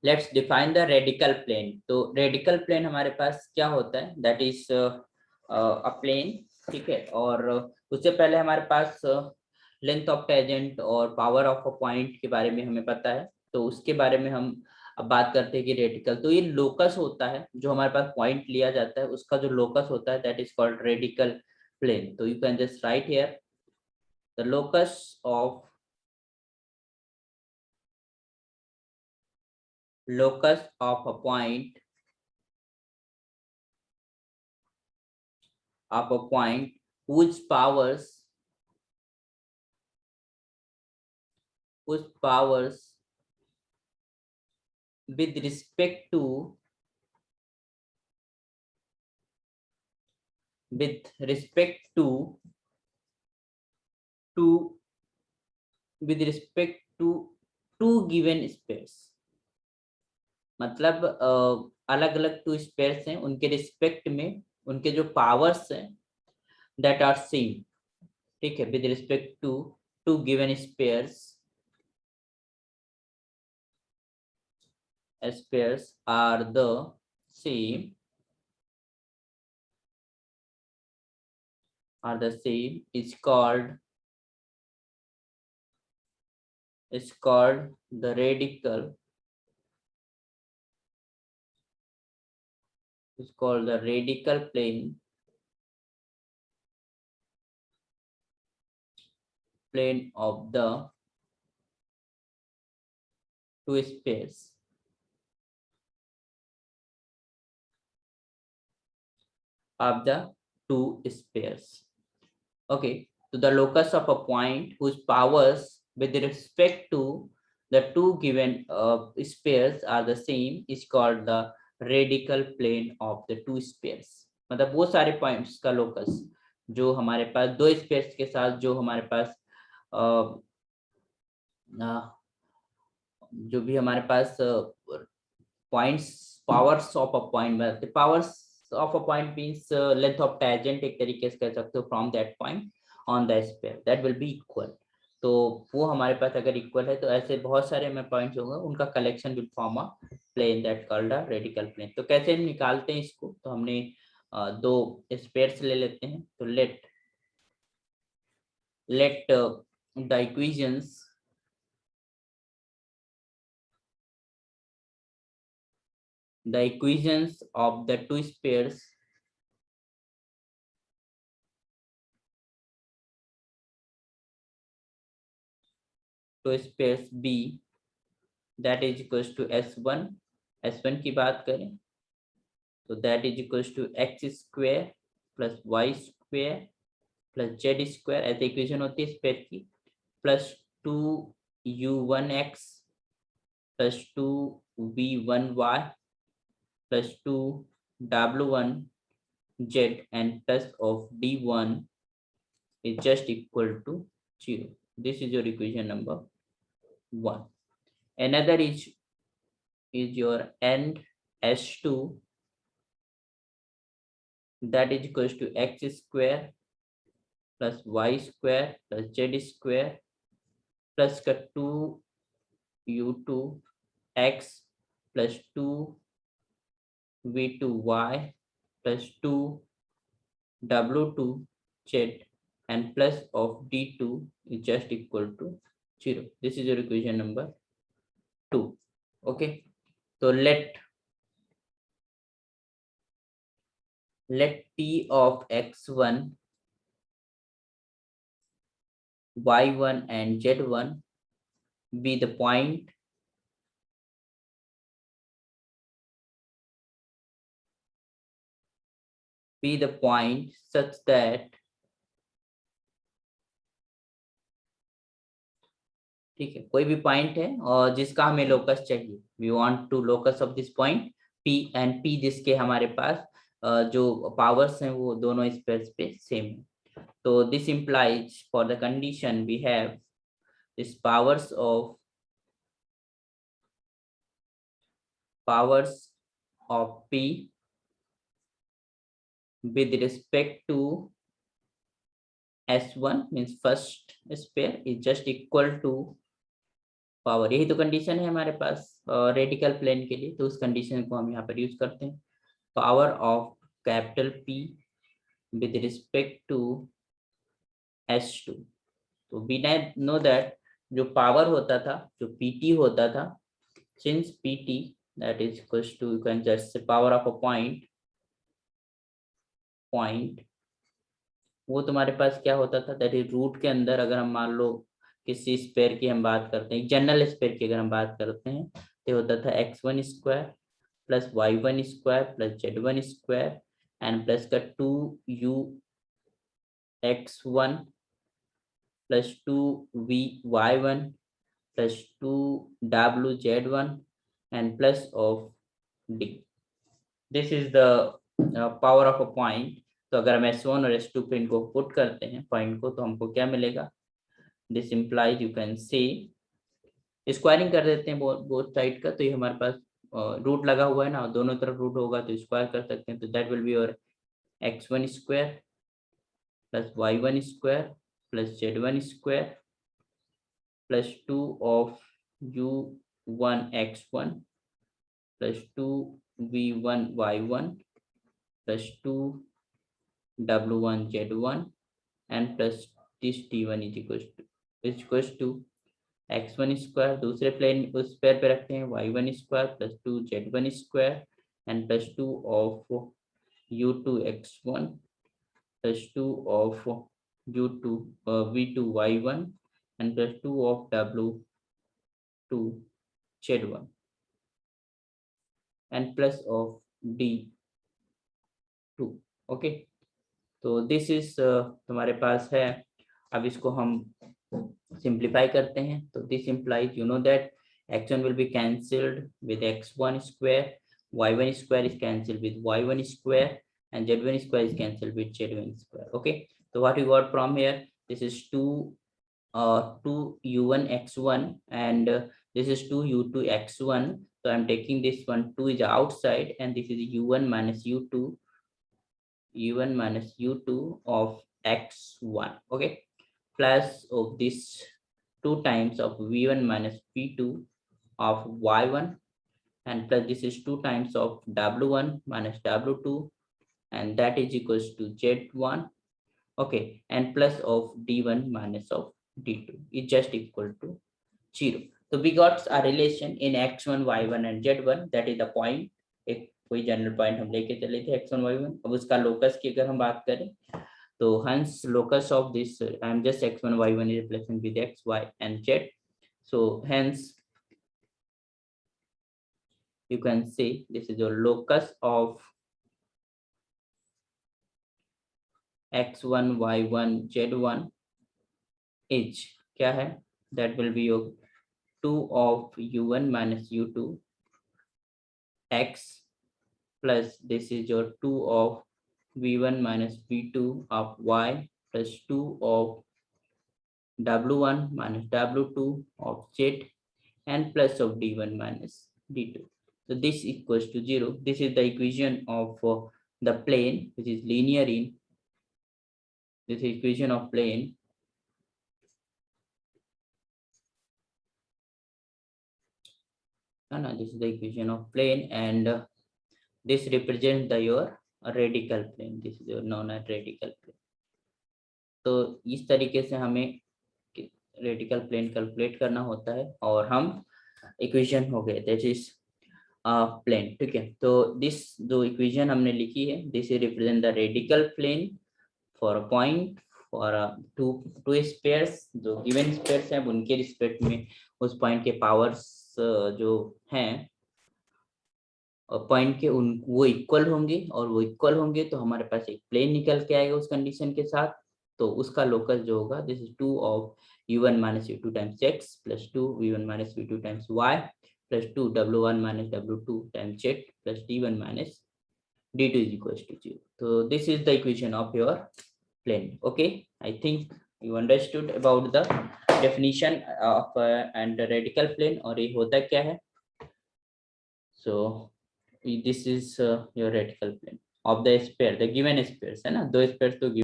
Let's define the radical plane. तो radical plane हमारे पास क्या होता है, दैट इज अ प्लेन, ठीक है। और उससे पहले हमारे पास लेंथ ऑफ टेंजेंट और पावर ऑफ अ पॉइंट के बारे में हमें पता है, तो उसके बारे में हम अब बात करते हैं कि रेडिकल। तो ये लोकस होता है जो हमारे पास पॉइंट लिया जाता है, उसका जो लोकस होता है that is called radical plane. तो you can just write here the locus of a point whose powers with respect to with respect to to with respect to two given spares, मतलब अलग अलग to spheres हैं, उनके respect में उनके जो powers हैं दैट आर सेम, ठीक है। With respect to two given spheres are the same is called the radical plane of the two spheres. Okay, so the locus of a point whose powers with respect to the two given spheres are the same is called the radical plane of the two spheres. मतलब वो सारे points का locus जो हमारे पास दो spheres के साथ जो हमारे पास जो भी हमारे पास points powers of a point, powers of a point means length of tangent एक तरीके से कह सकते हो from that point on the sphere that will be equal. तो वो हमारे पास अगर इक्वल है तो ऐसे बहुत सारे में पॉइंट्स होंगे, उनका collection will form a plane that called a radical plane. तो कैसे हम निकालते हैं इसको, तो हमने दो स्पेयर्स ले लेते हैं। तो let the equations of the two spheres B that is equals to S1 की बात करें तो that is equals to x square plus y square plus z square, ऐसे इक्वेशन होती है स्पेयर की, plus 2u1x plus 2v1y plus 2w1z and plus of d1 is just equal to 0. This is your equation number 1. Another is your end S2 that is equals to x square plus y square plus z square plus का 2u2 x plus 2v2y plus 2w2 z and plus of d2 is just equal to 0. This is your equation number 2. Okay, so let t of x1 y1 and z1 be the point such that, ठीक है, कोई भी point है और जिसका हमें locus चाहिए, we want to locus of this point P and P जिसके हमारे पास जो पावर्स हैं वो दोनों स्पेयर्स पे सेम है। तो this implies for the condition we have this powers of P with respect to S1 means first sphere is just equal to power, यही तो कंडीशन है हमारे पास रेडिकल प्लेन के लिए, तो उस कंडीशन को हम यहाँ पर यूज करते हैं। Power of capital P with respect to S2, तो वी नो दैट जो पावर होता था, जो PT होता था, since PT that is equals to, you can just say power of a point, वो तुम्हारे पास क्या होता था, दैट इज रूट के अंदर अगर हम मान लो किसी स्पेयर की हम बात करते हैं, जनरल स्पेयर की अगर हम बात करते हैं, तो होता था x1 square plus y1 square plus z1 square and plus का 2u x1 plus 2v y1 plus 2w z1 and plus of d. This is the power of a point. तो अगर हम S1 और S2 पे इनको put करते हैं point को, तो हमको क्या मिलेगा, this implies, you can say squaring कर देते हैं बोथ साइड का, तो ये हमारे पास रूट लगा हुआ है ना, दोनों तरफ रूट होगा तो स्क्वायर कर सकते हैं, तो that will be your x1 square plus y1 square plus z1 square plus 2 of u1 x1 plus 2v1 y1 plus 2w1 z1 and plus this t1 is equals to x1 square, दूसरे plane उस pair पे रखते हैं, y1 square plus 2 z1 square and plus 2 of u2 x1 plus 2 of u2 v2 y1 and plus 2 of w2 z1 and plus of d2। Okay, तो this is तुम्हारे पास है। अब इसको हम सिंप्लीफाई करते हैं, तो this implies, you know that x1 will be cancelled with x1 square, y1 square is cancelled with y1 square and z1 square is cancelled with z1 square। okay, so what you got from here, this is 2u1 x1 and this is 2u2 x1, so I'm taking this one, 2 is outside and this is u1 minus u2 of x1, okay, plus of this 2 times of v1 minus v2 of y1 and plus this is 2 times of w1 minus w2 and that is equals to z1, okay, and plus of d1 minus of d2 is just equal to 0। so we got a relation in x1 y1 and z1, that is the point, एक कोई general point हम लेके चले थे x1 y1, अब उसका locus की अगर हम बात करें, तो hence locus of this I am just x1 y1 is replacing with x y and z, so hence you can say this is your locus of x1 y1 z1 is क्या है, that will be your 2 of u1 minus u2 x plus this is your 2 of v1 minus v2 of y plus 2 of w1 minus w2 of z and plus of d1 minus d2, so this equals to 0। this is the equation of the plane which is linear in this equation of plane this is the equation of plane and this represents the your radical plane, this is your known as radical plane। तो इस तरीके से हमें radical plane calculate करना होता है और हम इक्वेशन हो गए दैट इज प्लेन, ठीक है। तो दिस जो इक्वेशन हमने लिखी है, this is represent the radical plane for a point for two spheres, जो गिवन स्पेयर्स हैं उनके रिस्पेक्ट में उस पॉइंट के पावर्स जो हैं पॉइंट के उन वो इक्वल होंगे, और वो इक्वल होंगे तो हमारे पास एक प्लेन निकल के आएगा उस कंडीशन के साथ। तो उसका लोकस जो होगा this is 2 of u1 minus u2 times x plus 2 v1 minus v2 times y plus 2 w1 minus w2 times z plus d1 minus d2 is equals to 0। so this is the equation of your plane। okay, I think you understood about the definition of and radical plane और ये होता क्या है। so this is your radical plane of the sphere, the given spheres है ना, दो spheres तो